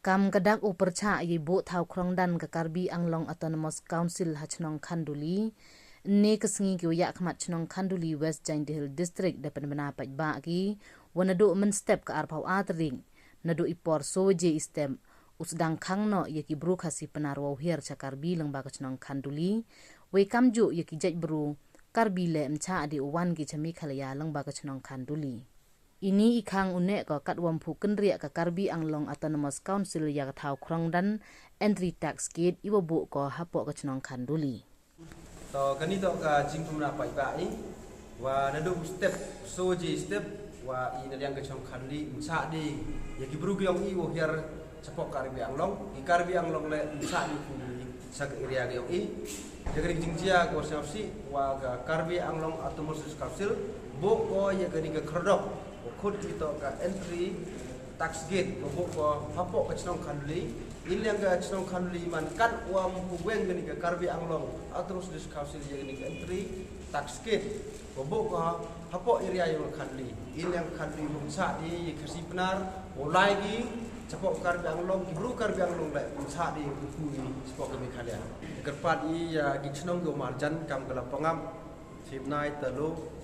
Kam kadak upercha yibo thau krongdan ka Karbi Anglong Autonomous Council hachnong Khanduli ne kesengi ki yak khmat chnong Khanduli West Jaindihil District dapat bena pajba ki wanado men step ka arpau atring nado ipor soje istem usdang khangno yaki bru khasi penarwo hier cha Karbi lengba ka chnong Khanduli we kamju yaki jij bru Karbi le mcha adi uwan ki chami khalaya lengba ka chnong Khanduli. Ini ikhang unek ko katwam phuken ria ka Karbi Anglong Autonomous Council ya thau krongdan entry tax gate iwobu ko hapo ka chnong Khanduli. So kani to ka jingpum na pai bai wa nadu step soji step wa ina yang ka chnong Khanduli mcha di ya ki bru gyong i wo hier chapok Karbi Anglong i Karbi Anglong le mcha di fu sa ka area gyong i jagri jingjia ko syafsi wa ka Karbi Anglong Autonomous Council bo ko ya kani ka khrodok khud kita ka entry tax gate ko hapo ka chnong Khanduli ilyang ka chnong Khanduli man kat wam huweng gani ka Karbi Anglong Autonomous Council gani ka entry tax gate ko hapo area yang Khanduli ilyang Khanduli mungsa di khasi benar mulai gi chapok Karbi Anglong kibru Karbi Anglong la mungsa di kui spok kami khalia kerpat i gi chnong go marjan kam kala pangam sipnai telu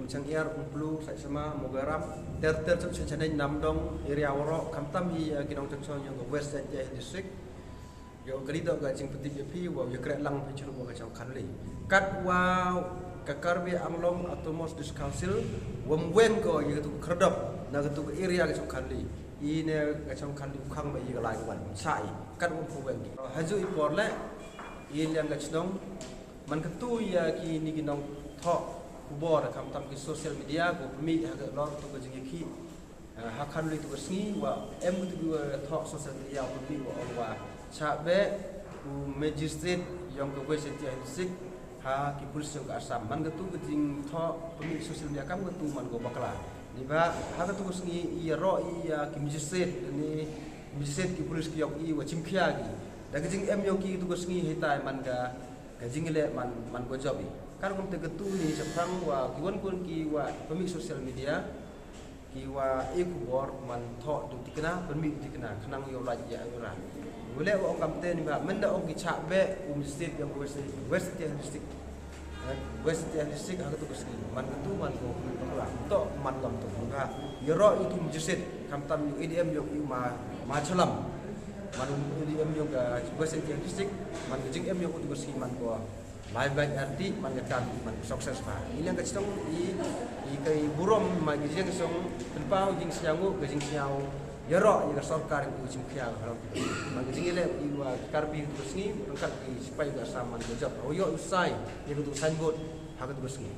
Cangkiar umplu sai sama mogaram ter senchane namdong area woro kamtam hi kinong chong yang West Jaindihil District yo kalito ga jing peti pi wa yo kre lang pe churu ga chong Khanduli kat wa ka Karbi Anglong Autonomous Council wamwen ko yo tu khrdop na tu area ga chong Khanduli ine ga chong Khanduli khang ba yi ga lai wan sai kat wam phuwen haju ipor le in yang ga chnong man ka tu ya ki ni kinong tho kubor kam tam ki social media ko mi ha ga lor to ga jing ki ha Khanduli to sngi wa em tu tho social media ko mi wa wa cha be u magistrate yang ko West Jaindihil District ha ki police yang ka Assam man ga tu ga jing tho mi social media kam ga tu man go bakla ni ba ha ga tu sngi i ro i ki magistrate ni magistrate ki police ki yok i wa chimkhia ki da ga jing em yo ki tu ga sngi hetai man ga jing le man go job i kan kum tegetu ni seprang wa kiwan kun ki wa pemik sosial media ki wa ekubor man tho du tikna pemik tikna khnang yo la ya ura boleh wa kam te ni ba menda ong ki chak be state yang West Jaindihil District ha tu kuski man tu man ko la to man lam tu ba yo ro itu mujsid kam tam yu EDM yo ma chalam man EDM yo ga West Jaindihil District man jing em yo tu kuski man ko live baik arti mangetan man sukses pa ilang ka chitong i kai burom ma gi jeng song tenpau jing siangu ga jing siau yaro i ga sarkar ku jing khia haram ma gi jing ile i wa Karbi tu sni rangkat i sipai ga saman ga job oyo usai ye tu sanbot ha ga tu sni